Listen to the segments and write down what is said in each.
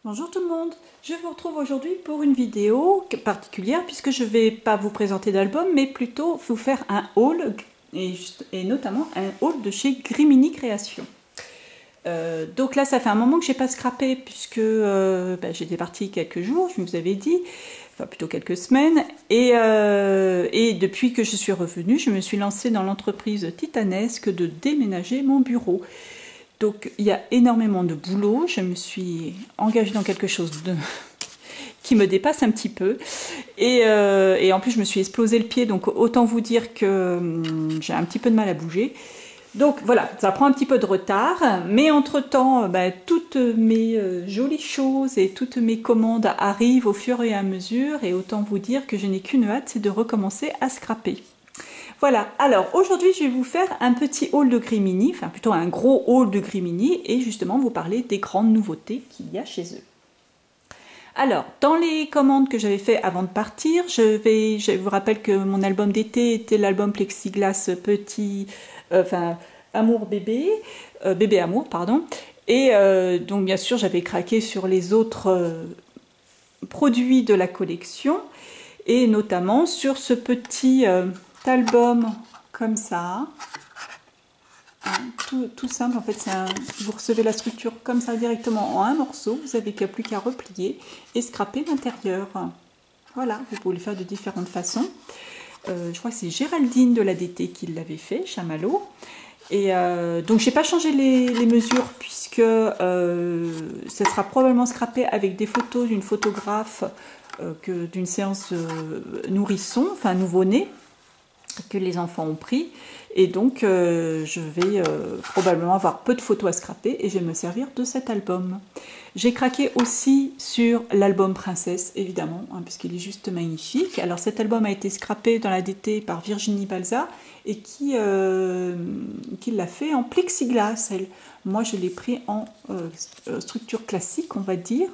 Bonjour tout le monde, je vous retrouve aujourd'hui pour une vidéo particulière puisque je ne vais pas vous présenter d'album mais plutôt vous faire un haul et notamment un haul de chez Grimini Création. Donc là ça fait un moment que je n'ai pas scrappé puisque j'étais partie quelques jours, je vous avais dit, enfin plutôt quelques semaines et depuis que je suis revenue je me suis lancée dans l'entreprise titanesque de déménager mon bureau. Donc il y a énormément de boulot, je me suis engagée dans quelque chose qui me dépasse un petit peu et en plus je me suis explosé le pied, donc autant vous dire que j'ai un petit peu de mal à bouger. Donc voilà, ça prend un petit peu de retard, mais entre-temps, toutes mes jolies choses et toutes mes commandes arrivent au fur et à mesure et autant vous dire que je n'ai qu'une hâte, c'est de recommencer à scraper. Voilà, alors aujourd'hui je vais vous faire un petit haul de Grimini, enfin plutôt un gros haul de Grimini et justement vous parler des grandes nouveautés qu'il y a chez eux. Alors, dans les commandes que j'avais fait avant de partir, je vous rappelle que mon album d'été était l'album Plexiglas Petit, Amour Bébé, Bébé Amour, pardon. Et donc bien sûr j'avais craqué sur les autres produits de la collection et notamment sur ce petit album comme ça, hein, tout simple en fait, vous recevez la structure comme ça directement en un morceau, vous n'avez plus qu'à replier et scraper l'intérieur. Voilà, vous pouvez le faire de différentes façons. Je crois que c'est Géraldine de l'ADT qui l'avait fait, Chamallow. Et donc j'ai pas changé les mesures puisque ça sera probablement scrappé avec des photos d'une photographe d'une séance nourrisson, enfin nouveau-né, que les enfants ont pris, et donc je vais probablement avoir peu de photos à scraper et je vais me servir de cet album. J'ai craqué aussi sur l'album Princesse, évidemment, hein, puisqu'il est juste magnifique. Alors cet album a été scrappé dans la DT par Virginie Balza et qui l'a fait en plexiglas. Moi je l'ai pris en structure classique, on va dire,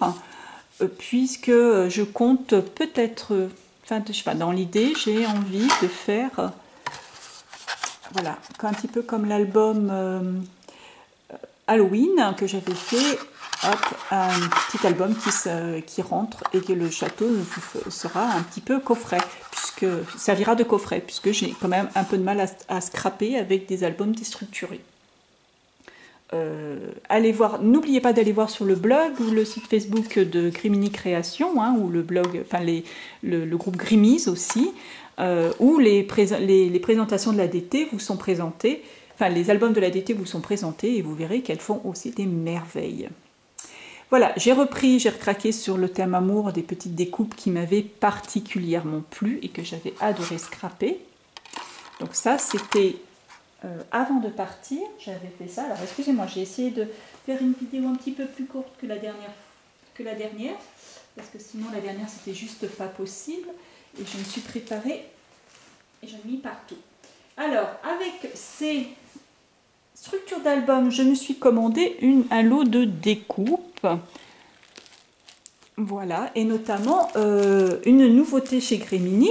puisque je compte peut-être... Enfin, je sais pas, dans l'idée, j'ai envie de faire, voilà, un petit peu comme l'album Halloween que j'avais fait, hop, un petit album qui rentre et que le château sera un petit peu coffret, puisque servira de coffret, puisque j'ai quand même un peu de mal à scraper avec des albums déstructurés. Allez voir, n'oubliez pas d'aller voir sur le blog ou le site Facebook de Grimini Création, hein, ou le blog, enfin le groupe Grimise aussi, où les présentations de la DT vous sont présentées, enfin les albums de la DT vous sont présentés et vous verrez qu'elles font aussi des merveilles. Voilà, j'ai recraqué sur le thème amour des petites découpes qui m'avaient particulièrement plu et que j'avais adoré scraper. Donc ça c'était... avant de partir, j'avais fait ça. Alors excusez-moi, j'ai essayé de faire une vidéo un petit peu plus courte que la dernière, parce que sinon la dernière c'était juste pas possible. Et je me suis préparée et j'en ai mis partout. Alors avec ces structures d'album, je me suis commandé un lot de découpes. Voilà, et notamment une nouveauté chez Grimini.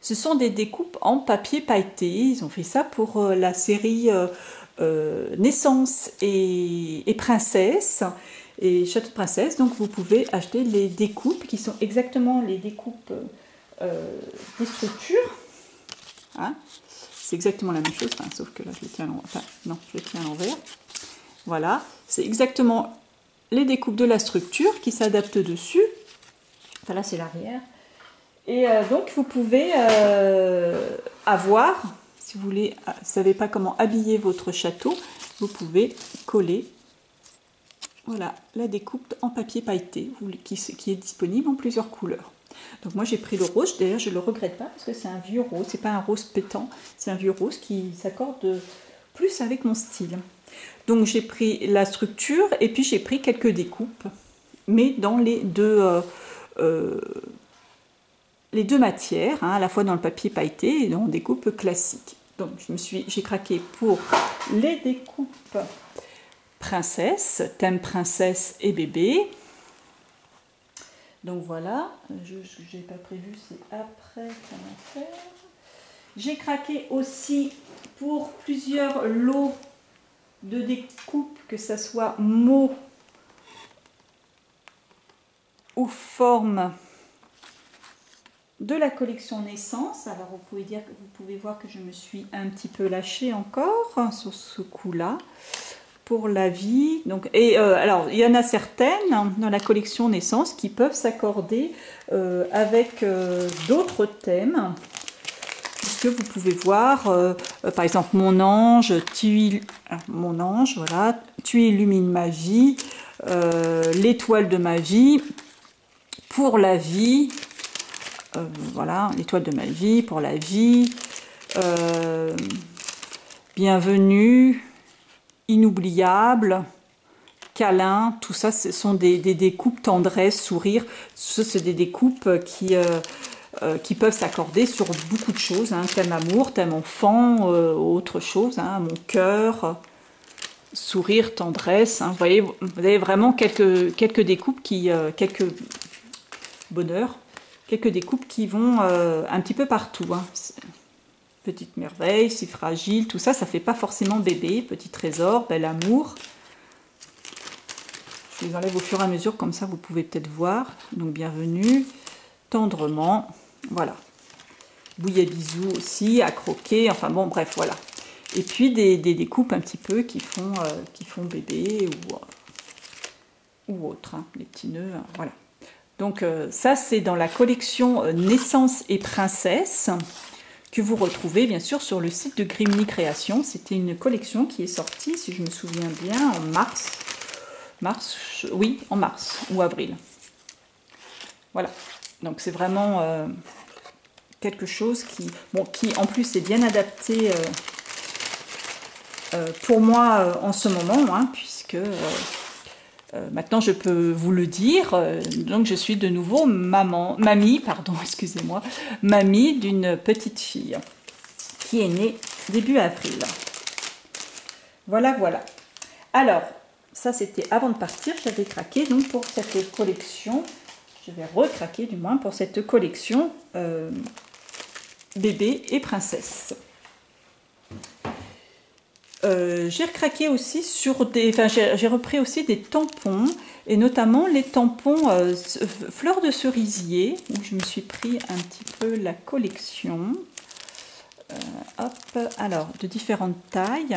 Ce sont des découpes en papier pailleté. Ils ont fait ça pour la série Naissance et Princesse et Château de Princesse. Donc vous pouvez acheter les découpes qui sont exactement les découpes des structures. Hein, c'est exactement la même chose, enfin, sauf que là je le tiens à l'envers. Enfin, non, je le tiens à l'envers. Voilà, c'est exactement les découpes de la structure qui s'adaptent dessus. Enfin là c'est l'arrière. Et donc vous pouvez avoir, si vous voulez, savez pas comment habiller votre château, vous pouvez coller, voilà, la découpe en papier pailleté qui est disponible en plusieurs couleurs. Donc moi j'ai pris le rose, d'ailleurs je ne le regrette pas parce que c'est un vieux rose, c'est pas un rose pétant, c'est un vieux rose qui s'accorde plus avec mon style. Donc j'ai pris la structure et puis j'ai pris quelques découpes, mais dans les deux matières, hein, à la fois dans le papier pailleté et dans découpe classique. Donc j'ai craqué pour les découpes princesse, thème princesse et bébé. Donc voilà, je n'ai pas prévu, c'est après comment faire. J'ai craqué aussi pour plusieurs lots de découpes, que ça soit mots aux formes de la collection Naissance. Alors vous pouvez voir que je me suis un petit peu lâchée encore sur ce coup-là pour la vie. Donc, alors il y en a certaines dans la collection Naissance qui peuvent s'accorder avec d'autres thèmes. Puisque vous pouvez voir, par exemple, mon ange, voilà, tu illumines ma vie, l'étoile de ma vie, pour la vie, voilà, l'étoile de ma vie, pour la vie, bienvenue, inoubliable, câlin, tout ça, ce sont des découpes tendresse, sourire, ce sont des découpes qui peuvent s'accorder sur beaucoup de choses, hein, thème amour, thème enfant, autre chose, hein, mon cœur, sourire, tendresse, hein, vous avez vraiment quelques découpes quelques bonheurs, quelques découpes qui vont un petit peu partout, hein. Petite merveille, si fragile, tout ça, ça fait pas forcément bébé, petit trésor, bel amour. Je les enlève au fur et à mesure, comme ça vous pouvez peut-être voir. Donc bienvenue, tendrement, voilà. Bouillet bisous aussi, à croquer, enfin bon, bref, voilà. Et puis des découpes un petit peu qui font bébé ou autre, hein, les petits nœuds, hein, voilà. Donc ça, c'est dans la collection Naissance et Princesse, que vous retrouvez bien sûr sur le site de Grimini Création. C'était une collection qui est sortie, si je me souviens bien, en mars. Oui, en mars ou avril. Voilà. Donc c'est vraiment quelque chose qui en plus est bien adapté pour moi en ce moment, hein, puisque maintenant je peux vous le dire, donc je suis de nouveau mamie d'une petite fille qui est née début avril. Voilà, voilà. Alors, ça c'était avant de partir, j'avais craqué donc pour cette collection, je vais recraquer du moins pour cette collection bébé et princesse. J'ai recraqué aussi sur j'ai repris aussi des tampons, et notamment les tampons fleurs de cerisier, où je me suis pris un petit peu la collection. Hop, alors de différentes tailles.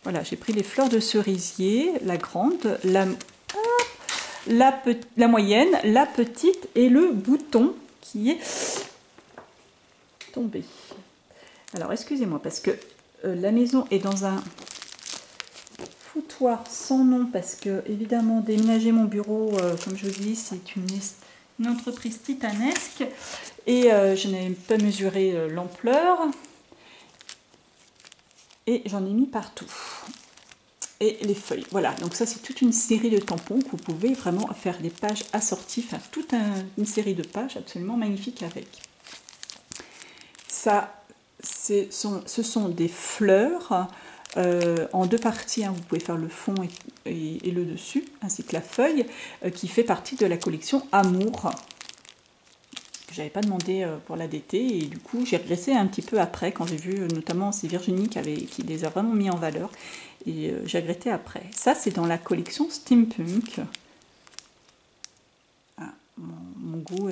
Voilà, j'ai pris les fleurs de cerisier, la grande, la moyenne, la petite et le bouton qui est tombé. Alors excusez-moi parce que la maison est dans un foutoir sans nom parce que, évidemment, déménager mon bureau, comme je vous dis, c'est une entreprise titanesque et je n'avais pas mesuré l'ampleur et j'en ai mis partout. Et les feuilles, voilà, donc ça c'est toute une série de tampons que vous pouvez vraiment faire des pages assorties, enfin toute une série de pages absolument magnifiques avec. Ça, ce sont des fleurs en deux parties, hein. Vous pouvez faire le fond et le dessus, ainsi que la feuille, qui fait partie de la collection Amour, que j'avais pas demandé pour la d'été, et du coup j'ai regretté un petit peu après, quand j'ai vu notamment c'est Virginie qui les a vraiment mis en valeur, et j'ai regretté après. Ça c'est dans la collection Steampunk. Ah, mon goût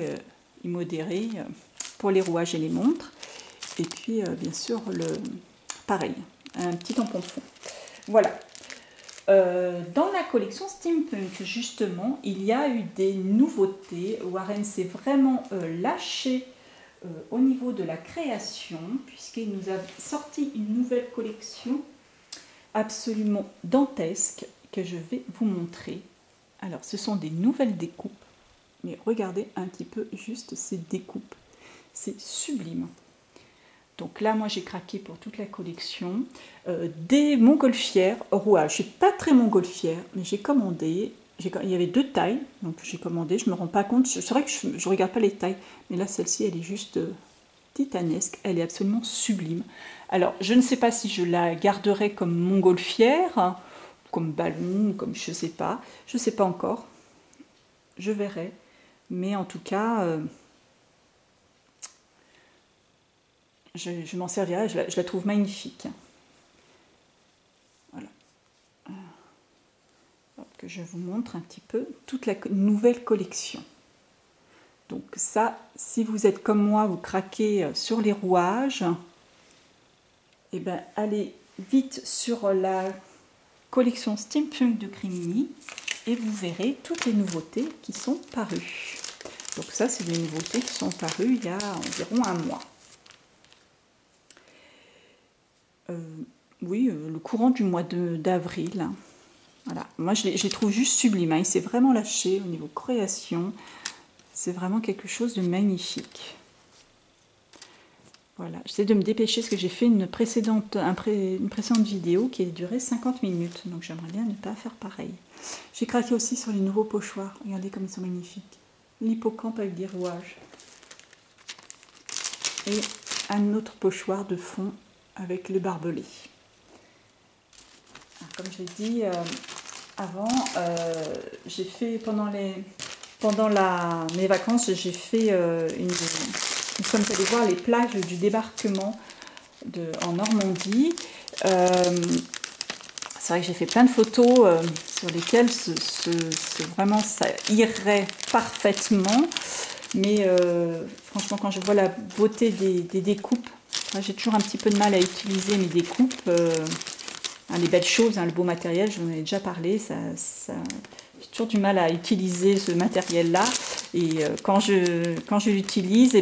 immodéré pour les rouages et les montres. Et puis, bien sûr, pareil, un petit tampon de fond. Voilà. Dans la collection Steampunk, justement, il y a eu des nouveautés. Warren s'est vraiment lâché au niveau de la création, puisqu'il nous a sorti une nouvelle collection absolument dantesque que je vais vous montrer. Alors, ce sont des nouvelles découpes, mais regardez un petit peu juste ces découpes. C'est sublime. Donc là, moi, j'ai craqué pour toute la collection. Des montgolfières rouages. Je ne suis pas très montgolfière, mais j'ai commandé. Il y avait deux tailles, donc j'ai commandé. Je ne me rends pas compte. C'est vrai que je ne regarde pas les tailles, mais là, celle-ci, elle est juste titanesque. Elle est absolument sublime. Alors, je ne sais pas si je la garderai comme montgolfière, comme ballon, comme je ne sais pas. Je ne sais pas encore. Je verrai. Mais en tout cas... je m'en servirai, je la trouve magnifique. Voilà. Hop, que je vous montre un petit peu toute la nouvelle collection. Donc ça, si vous êtes comme moi, vous craquez sur les rouages, et ben allez vite sur la collection Steampunk de Grimini et vous verrez toutes les nouveautés qui sont parues. Donc ça, c'est des nouveautés qui sont parues il y a environ un mois. Oui, le courant du mois d'avril. Voilà, moi je les trouve juste sublimes. Hein. Il s'est vraiment lâché au niveau création. C'est vraiment quelque chose de magnifique. Voilà, j'essaie de me dépêcher parce que j'ai fait une précédente vidéo qui a duré 50 minutes. Donc j'aimerais bien ne pas faire pareil. J'ai craqué aussi sur les nouveaux pochoirs. Regardez comme ils sont magnifiques. L'hippocampe avec des rouages. Et un autre pochoir de fond avec le barbelé. Alors, comme je l'ai dit avant, j'ai fait pendant mes vacances, j'ai fait nous sommes allés voir les plages du débarquement en Normandie. C'est vrai que j'ai fait plein de photos sur lesquelles vraiment ça irait parfaitement. Mais franchement, quand je vois la beauté des découpes, j'ai toujours un petit peu de mal à utiliser mes découpes. Les belles choses, le beau matériel, je vous en ai déjà parlé. J'ai toujours du mal à utiliser ce matériel-là. Et quand je l'utilise,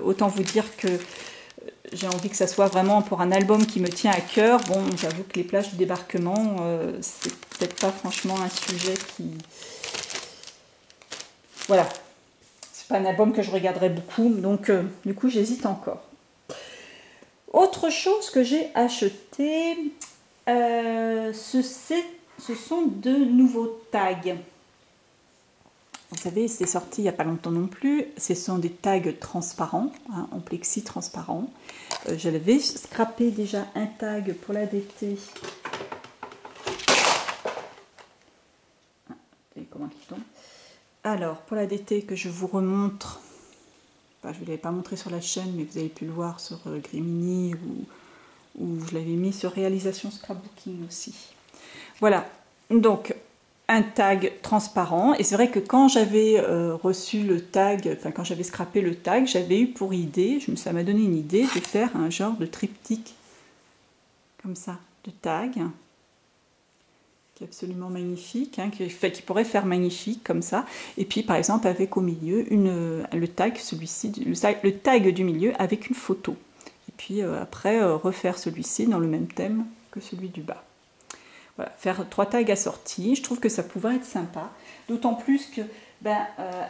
autant vous dire que j'ai envie que ça soit vraiment pour un album qui me tient à cœur. Bon, j'avoue que les plages du débarquement, c'est peut-être pas franchement un sujet qui... Voilà. C'est pas un album que je regarderais beaucoup, donc du coup, j'hésite encore. Autre chose que j'ai acheté, ce sont de nouveaux tags. Vous savez, c'est sorti il n'y a pas longtemps non plus. Ce sont des tags transparents, en plexi transparent. J'avais scrappé déjà un tag pour l'ADT. Comment il tombe? Alors, pour l'ADT que je vous remontre, enfin, je ne l'avais pas montré sur la chaîne, mais vous avez pu le voir sur Grimini ou je l'avais mis sur réalisation scrapbooking aussi. Voilà, donc un tag transparent. Et c'est vrai que quand j'avais reçu le tag, enfin quand j'avais scrappé le tag, j'avais eu pour idée, ça m'a donné une idée de faire un genre de triptyque comme ça, de tag, qui est absolument magnifique, qui pourrait faire magnifique comme ça. Et puis par exemple avec au milieu le tag, celui-ci, le tag du milieu avec une photo. Et puis après refaire celui-ci dans le même thème que celui du bas. Voilà, faire 3 tags assortis, je trouve que ça pouvait être sympa. D'autant plus que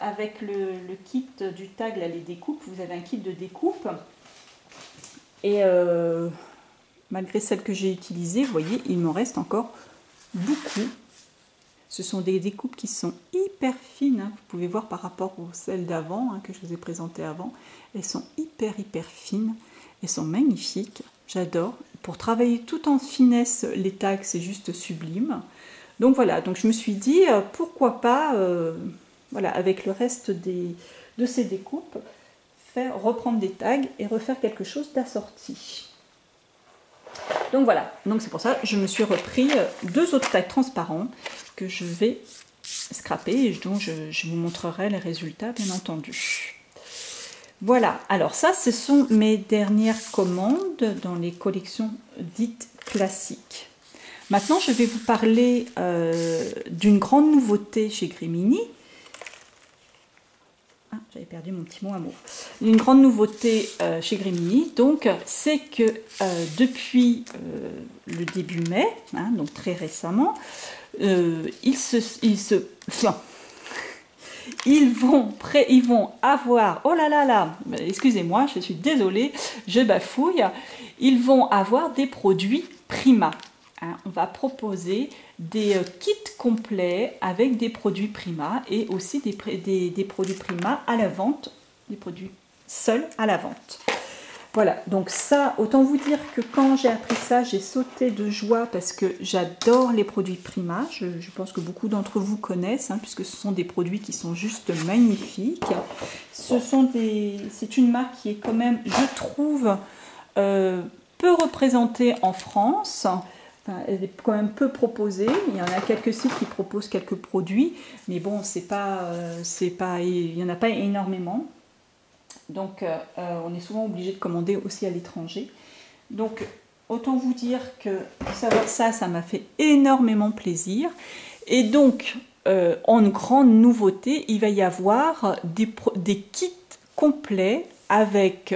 avec le kit du tag, là, les découpes, vous avez un kit de découpe. Et malgré celle que j'ai utilisée, vous voyez, il m'en reste encore beaucoup. Ce sont des découpes qui sont hyper fines. Vous pouvez voir par rapport aux celles d'avant, que je vous ai présentées avant. Elles sont hyper fines. Elles sont magnifiques. J'adore. Pour travailler tout en finesse, les tags, c'est juste sublime. Donc voilà, donc je me suis dit, pourquoi pas, voilà, avec le reste de ces découpes, reprendre des tags et refaire quelque chose d'assorti. Donc voilà, donc c'est pour ça que je me suis repris 2 autres tags transparents que je vais scraper et dont je vous montrerai les résultats, bien entendu. Voilà, alors ça, ce sont mes dernières commandes dans les collections dites classiques. Maintenant, je vais vous parler d'une grande nouveauté chez Grimini. Ah, j'avais perdu mon petit mot amour. Une grande nouveauté chez Grimini, donc, c'est que depuis le début mai, donc très récemment, ils vont avoir, oh là là là, excusez-moi, je suis désolée, je bafouille, ils vont avoir des produits Prima. On va proposer des kits complets avec des produits Prima et aussi des produits Prima à la vente, des produits seuls à la vente. Voilà, donc ça, autant vous dire que quand j'ai appris ça, j'ai sauté de joie parce que j'adore les produits Prima. Je pense que beaucoup d'entre vous connaissent, puisque ce sont des produits qui sont juste magnifiques. C'est une marque qui est quand même, je trouve, peu représentée en France. enfin, elle est quand même peu proposée. Il y en a quelques sites qui proposent quelques produits, mais bon, il n'y en a pas énormément. Donc, on est souvent obligé de commander aussi à l'étranger. Donc, autant vous dire que savoir ça, ça m'a fait énormément plaisir. Et donc, en grande nouveauté, il va y avoir des kits complets avec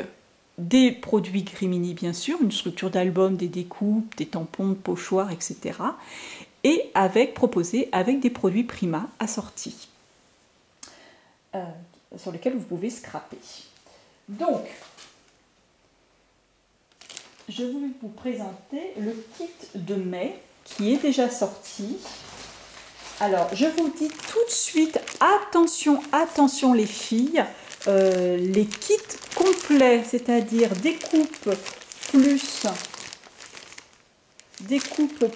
des produits Grimini, bien sûr, une structure d'album, des découpes, des tampons, de pochoirs, etc. Et proposés avec des produits Prima assortis, sur lesquels vous pouvez scraper. Donc, je vais vous présenter le kit de mai qui est déjà sorti. Alors, je vous dis tout de suite, attention, attention les filles, les kits complets, c'est-à-dire découpe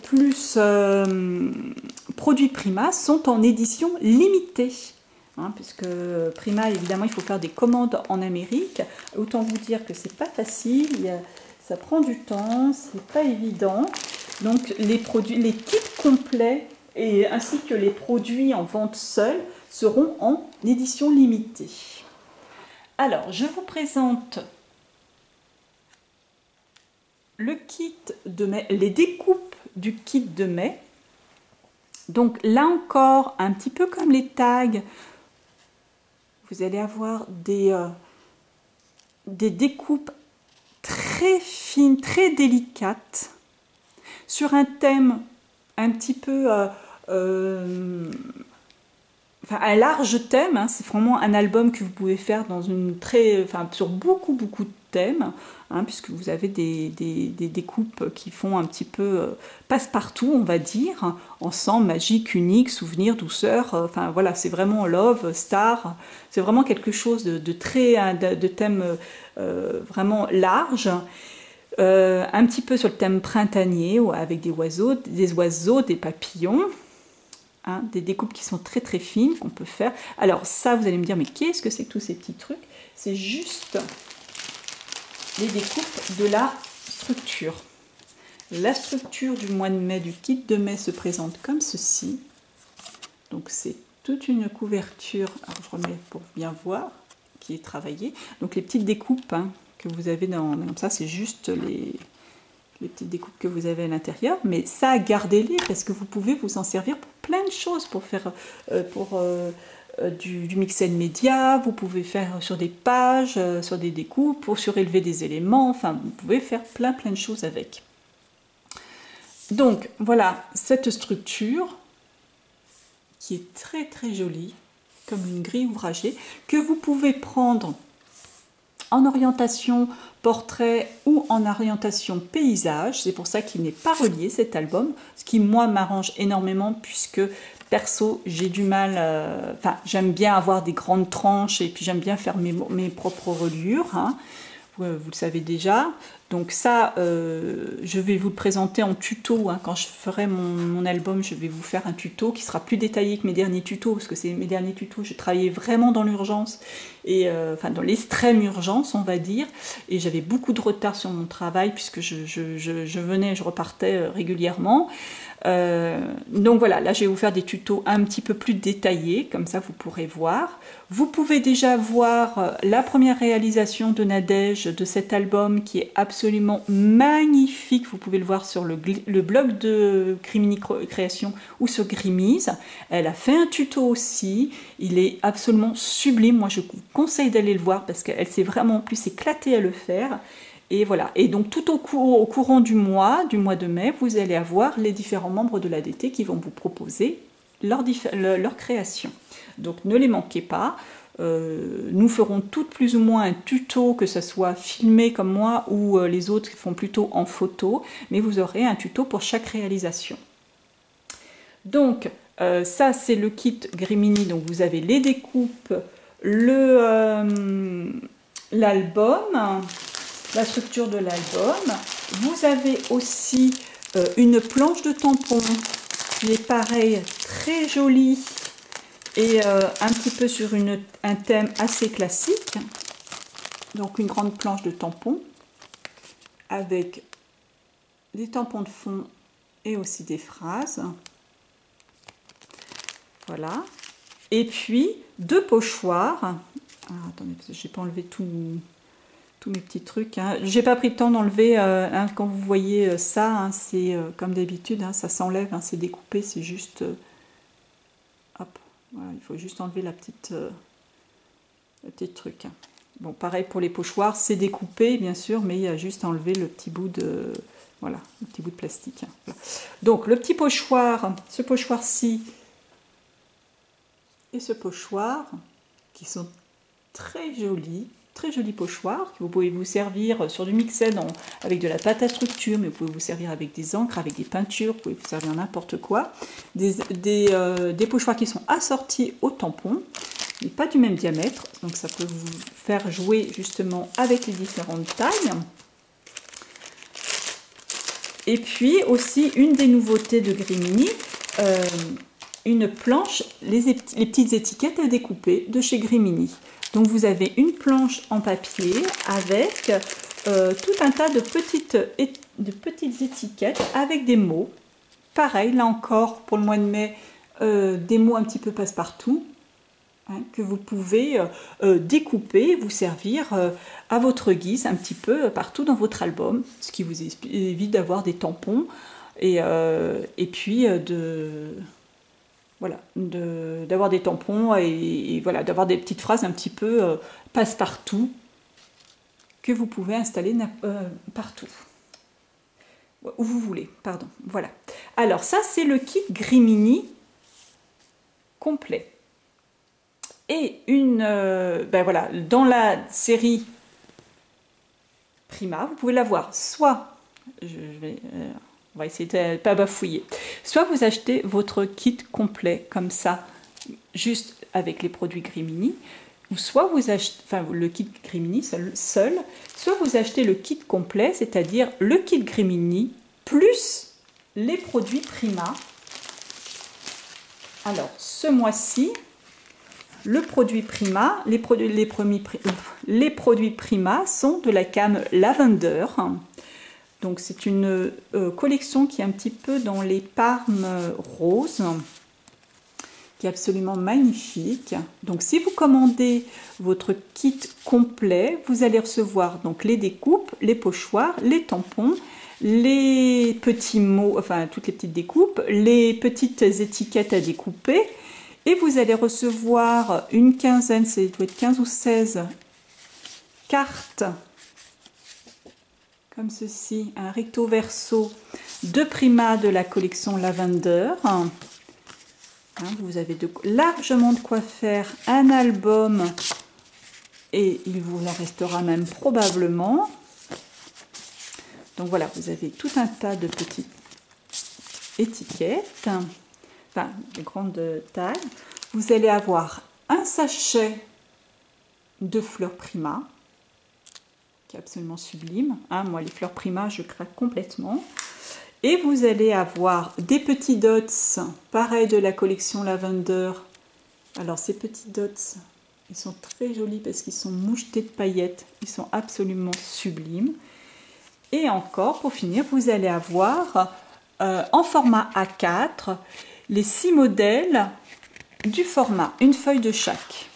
plus produits Prima, sont en édition limitée. Hein, puisque Prima, évidemment, il faut faire des commandes en Amérique. Autant vous dire que c'est pas facile, ça prend du temps, c'est pas évident. Donc, les kits complets ainsi que les produits en vente seule seront en édition limitée. Alors, je vous présente le kit de mai, les découpes du kit de mai. Donc là encore, un petit peu comme les tags, vous allez avoir des découpes très fines, très délicates, sur un thème un petit peu... un large thème, hein, c'est vraiment un album que vous pouvez faire dans sur beaucoup de thèmes, hein, puisque vous avez des découpes qui font un petit peu passe-partout, on va dire, ensemble, magique, unique, souvenir, douceur, enfin voilà, c'est vraiment love, star, c'est vraiment quelque chose de thème vraiment large. Un petit peu sur le thème printanier, avec des oiseaux, des papillons. Hein, des découpes qui sont très très fines qu'on peut faire. Alors ça, vous allez me dire, mais qu'est-ce que c'est que tous ces petits trucs? C'est juste les découpes de la structure. La structure du mois de mai, du kit de mai, se présente comme ceci. Donc c'est toute une couverture, alors je remets pour bien voir, qui est travaillée. Donc les petites découpes, hein, que vous avez comme ça, c'est juste les petites découpes que vous avez à l'intérieur, mais ça, gardez-les parce que vous pouvez vous en servir pour plein de choses, pour faire du mixed media, vous pouvez faire sur des pages, sur des découpes, pour surélever des éléments, enfin, vous pouvez faire plein de choses avec. Donc, voilà cette structure qui est très très jolie, comme une grille ouvragée, que vous pouvez prendre en orientation portrait ou en orientation paysage. C'est pour ça qu'il n'est pas relié cet album, ce qui moi m'arrange énormément puisque perso j'ai du mal, j'aime bien avoir des grandes tranches et puis j'aime bien faire mes propres reliures, hein. Vous le savez déjà. Donc ça, je vais vous le présenter en tuto, hein. Quand je ferai mon album, je vais vous faire un tuto qui sera plus détaillé que mes derniers tutos, parce que c'est mes derniers tutos, je travaillais vraiment dans l'urgence, et dans l'extrême urgence, on va dire, et j'avais beaucoup de retard sur mon travail, puisque je venais, je repartais régulièrement. Donc voilà, là je vais vous faire des tutos un petit peu plus détaillés, comme ça vous pourrez voir. Vous pouvez déjà voir la première réalisation de Nadège de cet album qui est absolument magnifique. Vous pouvez le voir sur le blog de Grimini Création ou sur Grimise. Elle a fait un tuto aussi, il est absolument sublime. Moi je vous conseille d'aller le voir parce qu'elle s'est vraiment en plus éclatée à le faire. Et voilà, et donc tout au courant du mois de mai, vous allez avoir les différents membres de l'ADT qui vont vous proposer leur création. Donc ne les manquez pas, nous ferons toutes plus ou moins un tuto, que ce soit filmé comme moi ou les autres qui font plutôt en photo, mais vous aurez un tuto pour chaque réalisation. Donc ça c'est le kit Grimini, donc vous avez les découpes, l'album, la structure de l'album. Vous avez aussi une planche de tampons qui est pareil, très jolie et un petit peu sur un thème assez classique. Donc une grande planche de tampons avec des tampons de fond et aussi des phrases. Voilà. Et puis 2 pochoirs. Alors, attendez, parce que je n'ai pas enlevé tous mes petits trucs. Hein. J'ai pas pris le temps d'enlever. Hein, quand vous voyez ça, hein, c'est comme d'habitude, hein, ça s'enlève, hein, c'est découpé, c'est juste. Hop, voilà, il faut juste enlever le petit truc. Hein. Bon, pareil pour les pochoirs, c'est découpé bien sûr, mais il y a juste à enlever le petit bout de. Voilà, le petit bout de plastique. Hein. Voilà. Donc le petit pochoir, ce pochoir-ci et ce pochoir, qui sont très jolis pochoirs, que vous pouvez vous servir sur du Mixed avec de la pâte à structure, mais vous pouvez vous servir avec des encres, avec des peintures, vous pouvez vous servir n'importe quoi. Des pochoirs qui sont assortis au tampon, mais pas du même diamètre, donc ça peut vous faire jouer justement avec les différentes tailles. Et puis aussi une des nouveautés de Grimini, une planche, les petites étiquettes à découper de chez Grimini. Donc vous avez une planche en papier avec tout un tas de petites étiquettes avec des mots. Pareil, là encore, pour le mois de mai, des mots un petit peu passe-partout, hein, que vous pouvez découper, vous servir à votre guise un petit peu partout dans votre album, ce qui vous évite d'avoir des tampons et puis voilà, d'avoir des tampons et voilà, d'avoir des petites phrases un petit peu passe-partout que vous pouvez installer partout. Où vous voulez, pardon. Voilà. Alors ça, c'est le kit Grimini complet. Et ben voilà, dans la série Prima, vous pouvez l'avoir soit, on va essayer de ne pas bafouiller. Soit vous achetez votre kit complet comme ça, juste avec les produits Grimini, ou soit vous achetez, enfin le kit Grimini seul, soit vous achetez le kit complet, c'est-à-dire le kit Grimini plus les produits Prima. Alors ce mois-ci, le produit Prima, les produits Prima sont de la gamme Lavender. Donc c'est une collection qui est un petit peu dans les parmes roses, qui est absolument magnifique. Donc si vous commandez votre kit complet, vous allez recevoir donc les découpes, les pochoirs, les tampons, les petits mots, enfin toutes les petites découpes, les petites étiquettes à découper, et vous allez recevoir une quinzaine, ça doit être 15 ou 16 cartes comme ceci, un recto verso de Prima de la collection Lavender. Hein, vous avez largement de quoi faire un album et il vous en restera même probablement. Donc voilà, vous avez tout un tas de petites étiquettes, enfin de grande taille. Vous allez avoir un sachet de fleurs Prima, qui est absolument sublime. Hein, moi, les fleurs Prima, je craque complètement. Et vous allez avoir des petits dots, pareil de la collection Lavender. Alors, ces petits dots, ils sont très jolis parce qu'ils sont mouchetés de paillettes. Ils sont absolument sublimes. Et encore, pour finir, vous allez avoir en format A4 les 6 modèles du format, une feuille de chaque,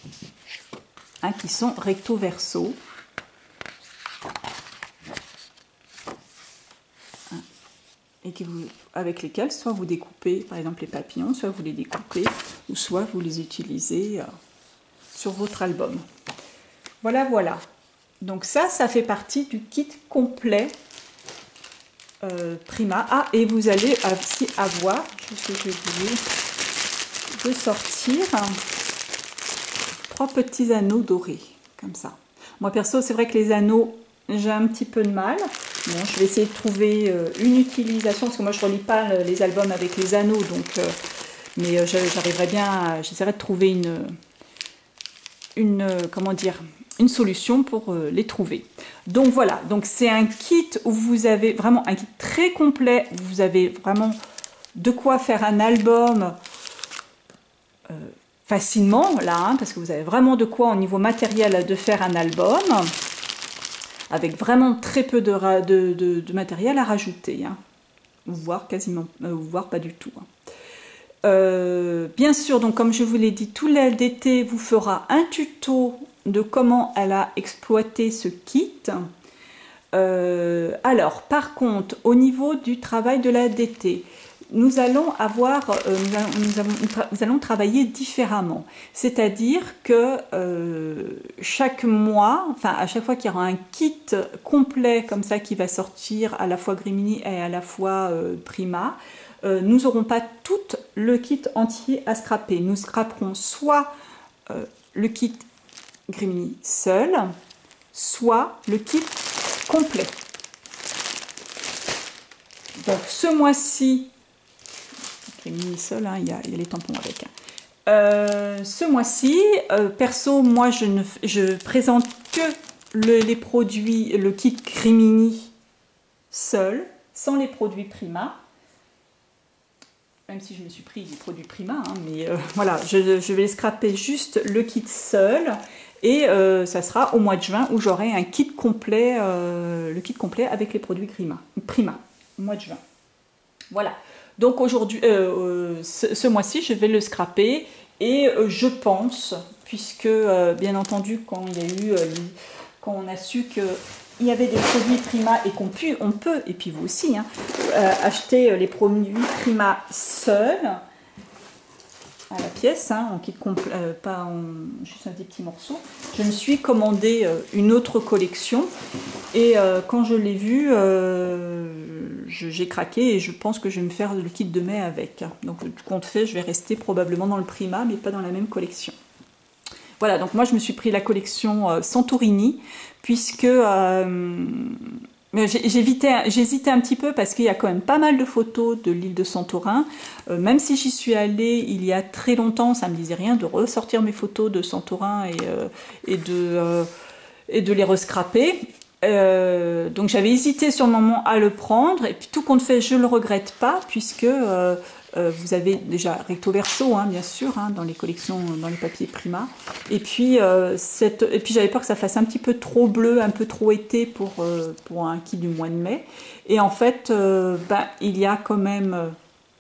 hein, qui sont recto verso. Et avec lesquels soit vous découpez par exemple les papillons, soit vous les découpez ou soit vous les utilisez sur votre album. Voilà, voilà. Donc ça fait partie du kit complet Prima. Ah, et vous allez aussi avoir, je sais que j'ai oublié de sortir, 3 petits anneaux dorés, comme ça. Moi perso, c'est vrai que les anneaux, j'ai un petit peu de mal. Bon, je vais essayer de trouver une utilisation, parce que moi je ne relis pas les albums avec les anneaux, donc, mais j'arriverai bien, j'essaierai de trouver comment dire, une solution pour les trouver. Donc voilà, donc c'est un kit où vous avez vraiment un kit très complet, vous avez vraiment de quoi faire un album facilement, là, hein, parce que vous avez vraiment de quoi au niveau matériel de faire un album, avec vraiment très peu de matériel à rajouter. Hein. voire quasiment, voire pas du tout. Bien sûr, donc comme je vous l'ai dit, tout l'ADT vous fera un tuto de comment elle a exploité ce kit. Alors, par contre, au niveau du travail de l'ADT, nous allons travailler différemment. C'est-à-dire que chaque mois, enfin à chaque fois qu'il y aura un kit complet comme ça qui va sortir à la fois Grimini et à la fois Prima, nous n'aurons pas tout le kit entier à scraper. Nous scraperons soit le kit Grimini seul, soit le kit complet. Donc ce mois-ci, Grimini seul, hein, il y a les tampons avec. Ce mois-ci, perso, moi je présente que les produits, le kit Grimini seul, sans les produits Prima. Même si je me suis pris des produits Prima, hein, mais voilà, je vais scraper juste le kit seul. Et ça sera au mois de juin où j'aurai un kit complet, le kit complet avec les produits Prima, au mois de juin. Voilà. Donc aujourd'hui, ce mois-ci, je vais le scraper et je pense, puisque bien entendu, quand on a su que il y avait des produits Prima et on peut, et puis vous aussi, hein, acheter les produits Prima seuls à la pièce, hein, en kit complet, pas juste des petits morceaux. Je me suis commandé une autre collection et quand je l'ai vue, j'ai craqué et je pense que je vais me faire le kit de mai avec. Donc tout compte fait, je vais rester probablement dans le Prima, mais pas dans la même collection. Voilà, donc moi je me suis pris la collection Santorini, puisque j'hésitais un petit peu parce qu'il y a quand même pas mal de photos de l'île de Santorin. Même si j'y suis allée il y a très longtemps, ça ne me disait rien de ressortir mes photos de Santorin et de les rescraper. Donc j'avais hésité sur le moment à le prendre, et puis tout compte fait, je ne le regrette pas, puisque vous avez déjà recto verso, hein, bien sûr, hein, dans les collections, dans les papiers Prima. Et puis j'avais peur que ça fasse un petit peu trop bleu, un peu trop été pour un kit du mois de mai. Et en fait, il y a quand même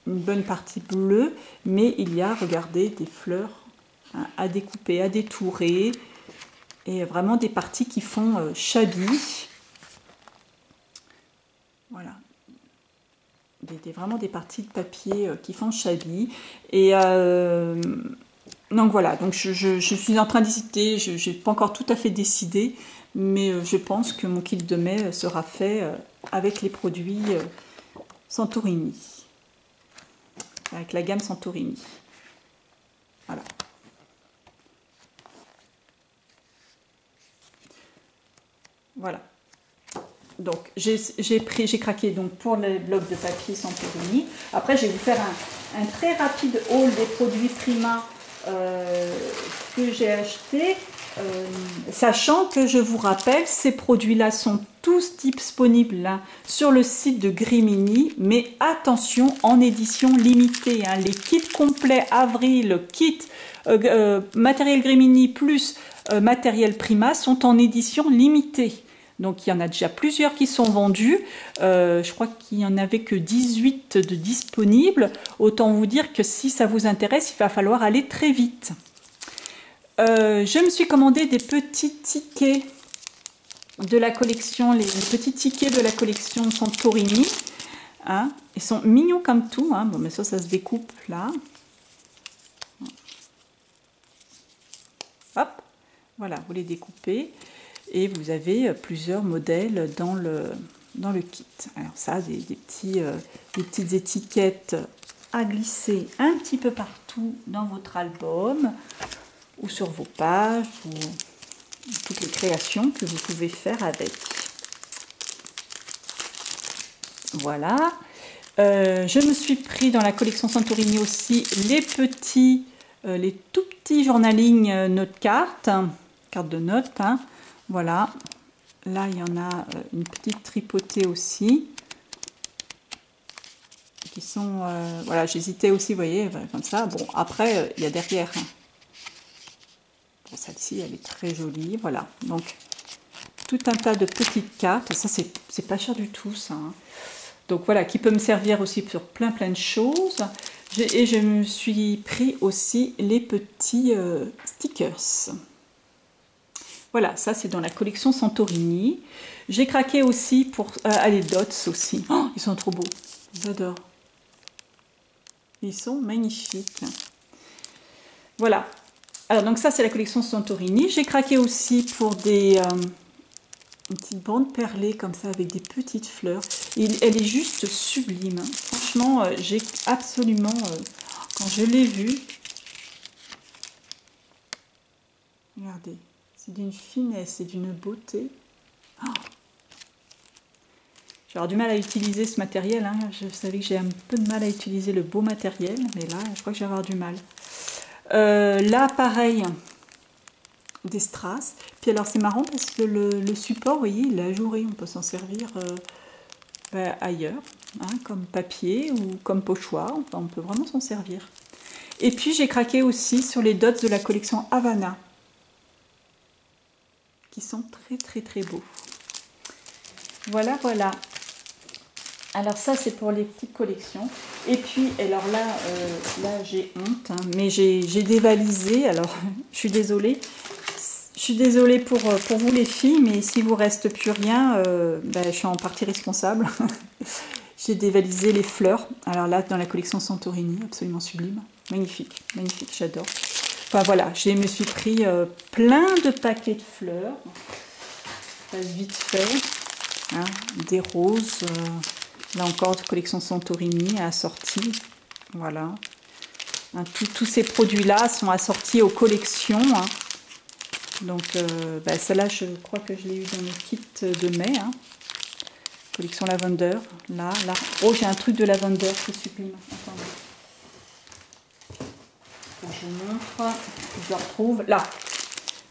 une bonne partie bleue, mais il y a, regardez, des fleurs, hein, à découper, à détourer, et vraiment des parties qui font shabby. Voilà. Vraiment des parties de papier qui font shabby. Et donc voilà, donc je suis en train d'hésiter, je n'ai pas encore tout à fait décidé, mais je pense que mon kit de mai sera fait avec les produits Santorini, avec la gamme Santorini. Voilà. Voilà. Donc j'ai craqué donc pour les blocs de papier Santorini. Après je vais vous faire un très rapide haul des produits Prima que j'ai achetés, sachant que je vous rappelle, ces produits-là sont tous disponibles là, sur le site de Grimini, mais attention, en édition limitée, hein. Les kits complets Avril, kit matériel Grimini plus matériel Prima sont en édition limitée. Donc il y en a déjà plusieurs qui sont vendus. Je crois qu'il n'y en avait que 18 de disponibles. Autant vous dire que si ça vous intéresse, il va falloir aller très vite. Je me suis commandé des petits tickets de la collection, les petits tickets de la collection Santorini. Hein, ils sont mignons comme tout. Hein. Bon, mais ça se découpe là. Hop, voilà, vous les découpez. Et vous avez plusieurs modèles dans le kit. Alors ça, des petites étiquettes à glisser un petit peu partout dans votre album ou sur vos pages ou toutes les créations que vous pouvez faire avec. Voilà. Je me suis pris dans la collection Santorini aussi les tout petits journaling note cartes de notes, hein. Voilà, là il y en a une petite tripotée aussi, qui sont, voilà, j'hésitais aussi, vous voyez, comme ça. Bon, après, il y a derrière, hein. Bon, celle-ci, elle est très jolie, voilà. Donc, tout un tas de petites cartes, ça c'est pas cher du tout, ça, hein. Donc voilà, qui peut me servir aussi sur plein de choses. Et je me suis pris aussi les petits stickers. Voilà, ça c'est dans la collection Santorini. J'ai craqué aussi pour les dots aussi. Oh, ils sont trop beaux, j'adore. Ils sont magnifiques. Voilà. Alors donc ça c'est la collection Santorini. J'ai craqué aussi pour une petite bande perlée comme ça avec des petites fleurs. Elle est juste sublime. Franchement, j'ai absolument... quand je l'ai vue... Regardez, c'est d'une finesse et d'une beauté. Oh, j'ai avoir du mal à utiliser ce matériel. Hein. Je savais que j'ai un peu de mal à utiliser le beau matériel. Mais là, je crois que je vais avoir du mal. Là, pareil... des strass. Puis alors c'est marrant parce que le support, vous voyez, il est ajouré, on peut s'en servir ailleurs, hein, comme papier ou comme pochoir, enfin on peut vraiment s'en servir. Et puis j'ai craqué aussi sur les dots de la collection Havana, qui sont très beaux. Voilà, voilà. Alors ça c'est pour les petites collections. Et puis, alors là, j'ai honte, hein, mais j'ai dévalisé, alors je suis désolée. Je suis désolée pour vous les filles, mais s'il vous reste plus rien, je suis en partie responsable. J'ai dévalisé les fleurs. Alors là, dans la collection Santorini, absolument sublime. Magnifique, magnifique, j'adore. Enfin voilà, je me suis pris plein de paquets de fleurs. Ça passe vite fait. Hein, des roses. Là encore, collection Santorini assortie. Voilà. Hein, tous ces produits-là sont assortis aux collections. Hein. Donc, celle-là, je crois que je l'ai eu dans le kit de mai. Hein. Collection Lavender. Là. Oh, j'ai un truc de Lavender qui est sublime. Attendez. Je vous montre. Je le retrouve. Là.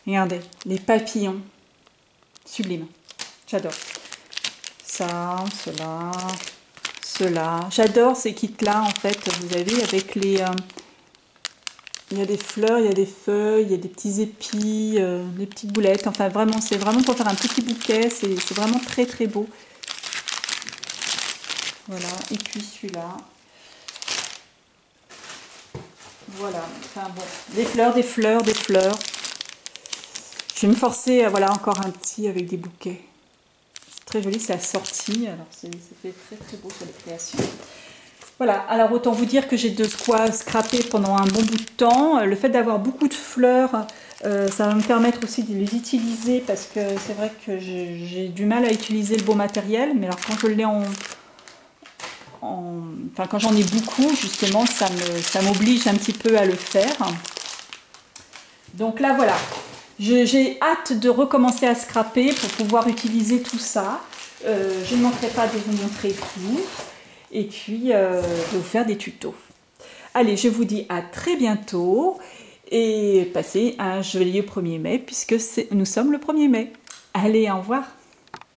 Regardez. Les papillons. Sublime. J'adore. Ça, cela. J'adore ces kits-là, en fait. Vous avez avec les... il y a des fleurs, il y a des feuilles, il y a des petits épis, des petites boulettes. Enfin, vraiment, c'est vraiment pour faire un petit bouquet. C'est vraiment très beau. Voilà. Et puis celui-là. Voilà. Enfin bon. Des fleurs. Je vais me forcer, voilà, encore un petit avec des bouquets. C'est très joli, c'est assorti. Alors, ça fait très beau sur les créations. Voilà, alors autant vous dire que j'ai de quoi scraper pendant un bon bout de temps. Le fait d'avoir beaucoup de fleurs, ça va me permettre aussi de les utiliser parce que c'est vrai que j'ai du mal à utiliser le beau matériel. Mais alors quand je l'ai enfin quand j'en ai beaucoup, justement, ça m'oblige un petit peu à le faire. Donc là, voilà. J'ai hâte de recommencer à scraper pour pouvoir utiliser tout ça. Je ne manquerai pas de vous montrer tout. Et puis de vous faire des tutos. Allez, je vous dis à très bientôt et passez un joyeux 1er mai puisque nous sommes le 1er mai. Allez, au revoir.